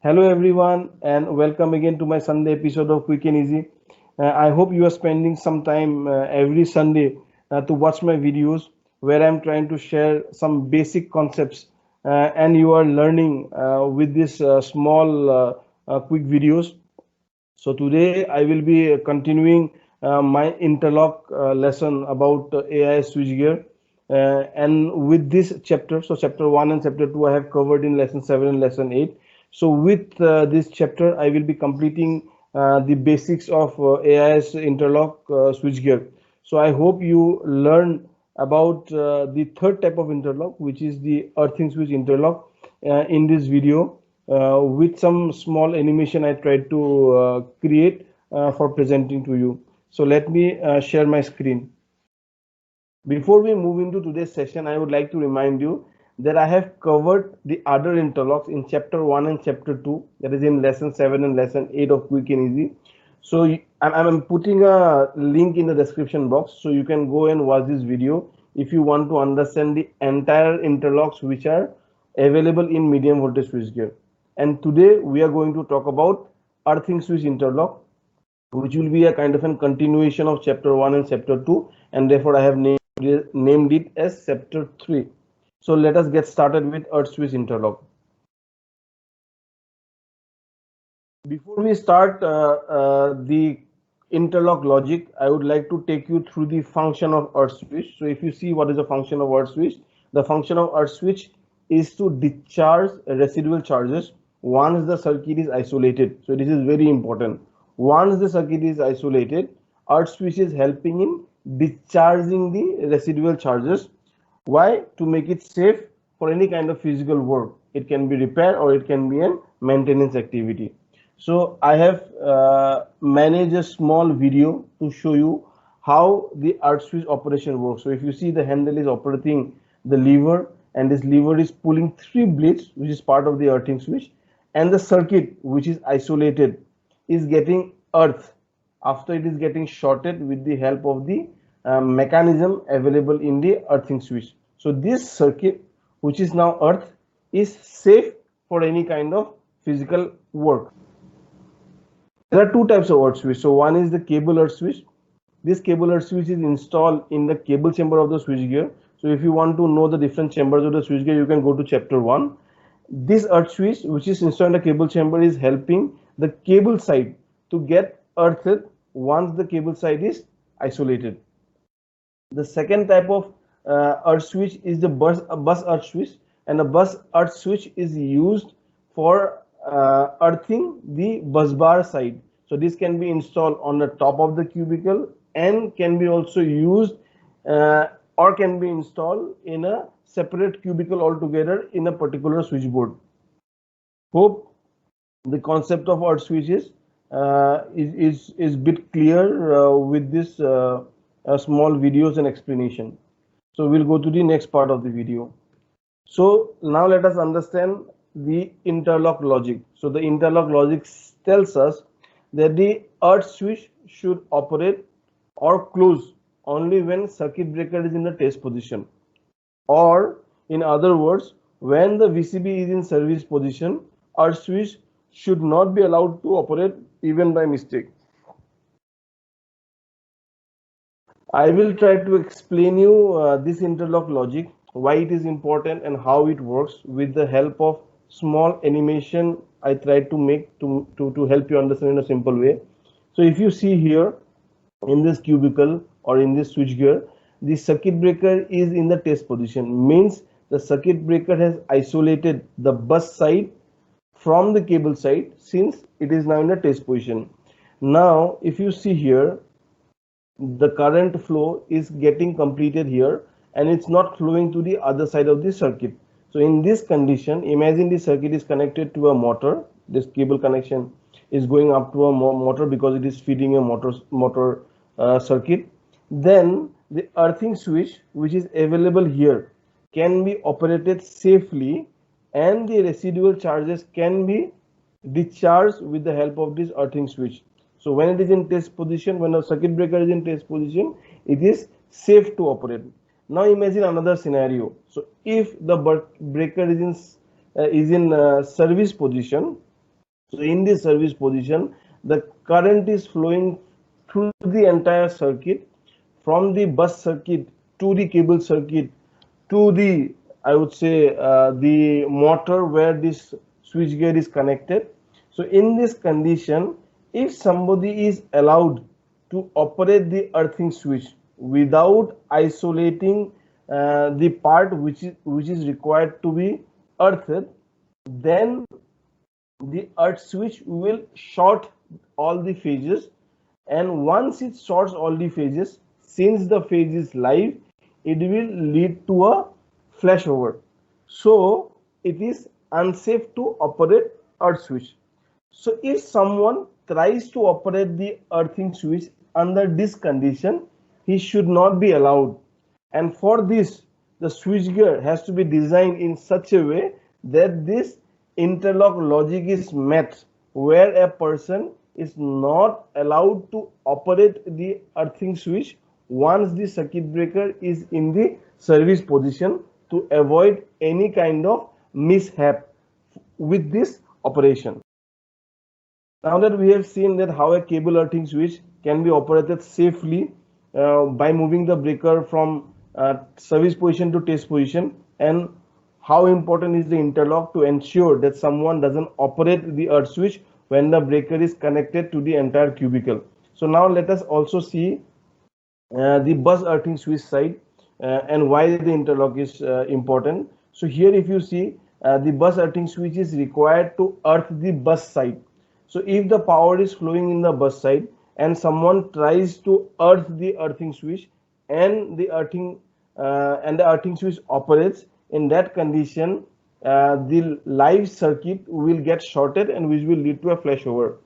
Hello everyone and welcome again to my Sunday episode of Quick and Easy. I hope you are spending some time every Sunday to watch my videos where I'm trying to share some basic concepts and you are learning with these small quick videos. So today I will be continuing my interlock lesson about AI switchgear. And with this chapter, so chapter 1 and chapter 2 I have covered in lesson 7 and lesson 8. So with this chapter I will be completing the basics of AIS interlock switchgear. So I hope you learn about the third type of interlock, which is the earthing switch interlock in this video with some small animation I tried to create for presenting to you. So let me share my screen. Before we move into today's session, I would like to remind you that I have covered the other interlocks in chapter 1 and chapter 2, that is in lesson 7 and lesson 8 of Quick and Easy. So I'm putting a link in the description box so you can go and watch this video if you want to understand the entire interlocks which are available in medium voltage switchgear. And today we are going to talk about earthing switch interlock, which will be a kind of a continuation of chapter 1 and chapter 2, and therefore I have named it as chapter 3. So let us get started with earth switch interlock. Before we start the interlock logic, I would like to take you through the function of earth switch. So if you see what is the function of earth switch, the function of earth switch is to discharge residual charges once the circuit is isolated. So this is very important. Once the circuit is isolated, earth switch is helping in discharging the residual charges. Why? To make it safe for any kind of physical work. It can be repair or it can be a maintenance activity. So I have managed a small video to show you how the earth switch operation works. So if you see, the handle is operating the lever and this lever is pulling three blades, which is part of the earthing switch, and the circuit, which is isolated, is getting earth after it is getting shorted with the help of the mechanism available in the earthing switch. So this circuit, which is now earth, is safe for any kind of physical work. There are two types of earth switch. So one is the cable earth switch. This cable earth switch is installed in the cable chamber of the switchgear. So if you want to know the different chambers of the switchgear, you can go to chapter 1. This earth switch, which is installed in the cable chamber, is helping the cable side to get earthed once the cable side is isolated. The second type of earth switch is the bus earth switch, and a bus earth switch is used for earthing the bus bar side. So this can be installed on the top of the cubicle and can be also used or can be installed in a separate cubicle altogether in a particular switchboard. Hope the concept of earth switches is bit clear with this small videos and explanation. So we'll go to the next part of the video. So now let us understand the interlock logic. So the interlock logic tells us that the earth switch should operate or close only when circuit breaker is in the test position, or in other words, when the VCB is in service position, earth switch should not be allowed to operate even by mistake. I will try to explain you this interlock logic, why it is important and how it works with the help of small animation I tried to make to help you understand in a simple way. So if you see here in this cubicle or in this switchgear, the circuit breaker is in the test position, means the circuit breaker has isolated the bus side from the cable side since it is now in the test position. Now if you see here, the current flow is getting completed here and it's not flowing to the other side of the circuit. So in this condition, imagine the circuit is connected to a motor. This cable connection is going up to a motor because it is feeding a motor circuit. Then the earthing switch, which is available here, can be operated safely and the residual charges can be discharged with the help of this earthing switch. So when it is in test position, when a circuit breaker is in test position, it is safe to operate. Now imagine another scenario. So if the breaker is in service position, So in this service position, the current is flowing through the entire circuit, from the bus circuit to the cable circuit to the, I would say, the motor where this switchgear is connected. So in this condition, if somebody is allowed to operate the earthing switch without isolating the part which is required to be earthed, then the earth switch will short all the phases, and once it shorts all the phases, since the phase is live, it will lead to a flashover. So it is unsafe to operate earth switch. So if someone tries to operate the earthing switch under this condition, he should not be allowed. And for this, the switchgear has to be designed in such a way that this interlock logic is met, where a person is not allowed to operate the earthing switch once the circuit breaker is in the service position, to avoid any kind of mishap with this operation. Now that we have seen that how a cable earthing switch can be operated safely by moving the breaker from service position to test position, and how important is the interlock to ensure that someone doesn't operate the earth switch when the breaker is connected to the entire cubicle. So now let us also see the bus earthing switch side and why the interlock is important. So here if you see, the bus earthing switch is required to earth the bus side. So if the power is flowing in the bus side and someone tries to earth the earthing switch, and the earthing switch operates, in that condition the live circuit will get shorted, and which will lead to a flashover.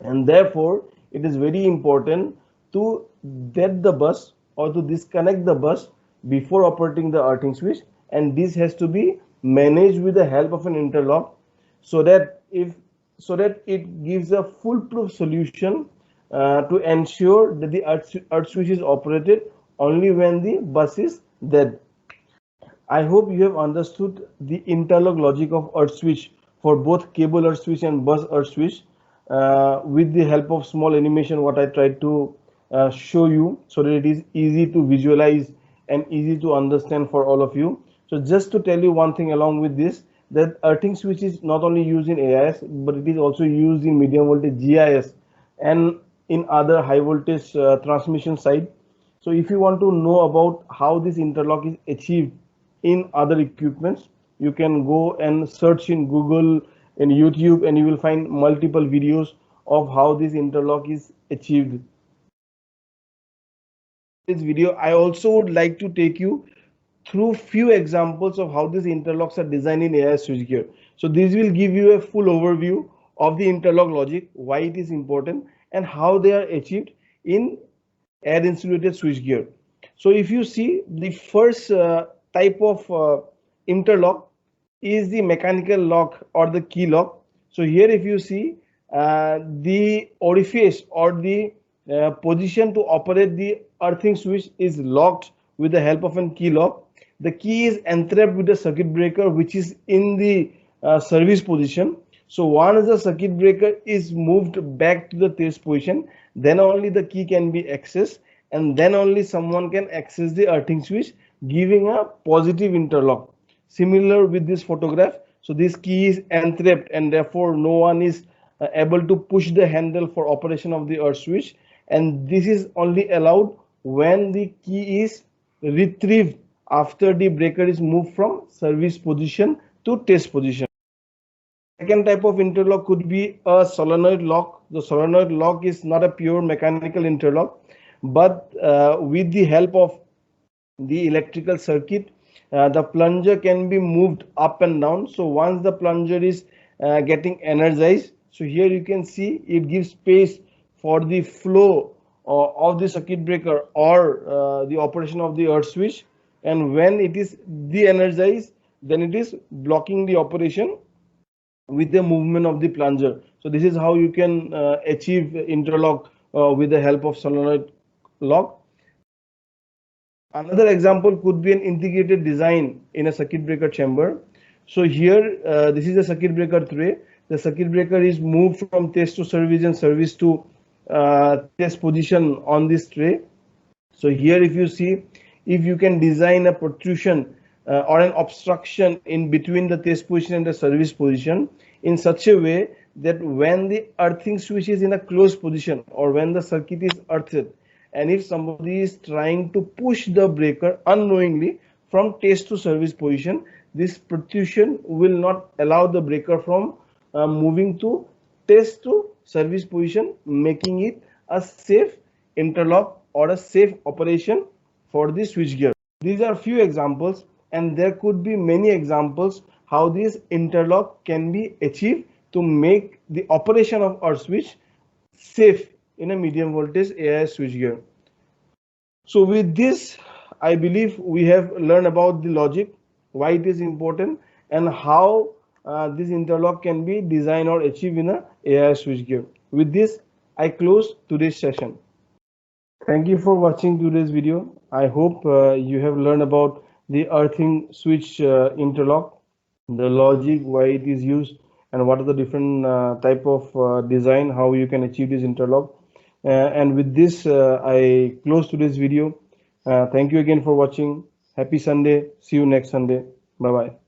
And therefore it is very important to dead the bus or to disconnect the bus before operating the earthing switch, and this has to be managed with the help of an interlock, so that it gives a foolproof solution to ensure that the earth switch is operated only when the bus is dead. I hope you have understood the interlock logic of earth switch for both cable earth switch and bus earth switch, with the help of small animation what I tried to show you, so that it is easy to visualize and easy to understand for all of you. So just to tell you one thing along with this, that earthing switch is not only used in AIS, but it is also used in medium voltage GIS and in other high voltage transmission side. So if you want to know about how this interlock is achieved in other equipments, you can go and search in Google and YouTube, and you will find multiple videos of how this interlock is achieved. This video, I also would like to take you through few examples of how these interlocks are designed in AIS switchgear. So this will give you a full overview of the interlock logic, why it is important, and how they are achieved in air insulated switchgear. So if you see, the first type of interlock is the mechanical lock or the key lock. So here if you see, the orifice or the position to operate the earthing switch is locked with the help of a key lock. The key is entrapped with the circuit breaker which is in the service position. So once the circuit breaker is moved back to the test position, then only the key can be accessed, and then only someone can access the earthing switch, giving a positive interlock. Similar with this photograph, so this key is entrapped, and therefore no one is able to push the handle for operation of the earth switch, and this is only allowed when the key is retrieved after the breaker is moved from service position to test position. Second type of interlock could be a solenoid lock. The solenoid lock is not a pure mechanical interlock, but with the help of the electrical circuit, the plunger can be moved up and down. So once the plunger is getting energized, so here you can see it gives space for the flow of the circuit breaker or the operation of the earth switch, and when it is de-energized, then it is blocking the operation with the movement of the plunger. So this is how you can achieve interlock with the help of solenoid lock. Another example could be an integrated design in a circuit breaker chamber. So here this is a circuit breaker tray. the circuit breaker is moved from test to service and service to test position on this tray. So here if you see, if you can design a protrusion or an obstruction in between the test position and the service position in such a way that when the earthing switch is in a closed position or when the circuit is earthed, and if somebody is trying to push the breaker unknowingly from test to service position, this protrusion will not allow the breaker from moving to test to service position, making it a safe interlock or a safe operation for the switchgear. These are few examples, and there could be many examples how this interlock can be achieved to make the operation of our switch safe in a medium voltage AIS switchgear. So with this, I believe we have learned about the logic, why it is important, and how this interlock can be designed or achieved in a AIS switchgear. With this, I close today's session. Thank you for watching today's video. I hope you have learned about the earthing switch interlock, the logic, why it is used, and what are the different type of design, how you can achieve this interlock. And with this, I close today's video. Thank you again for watching. Happy Sunday. See you next Sunday. Bye-bye.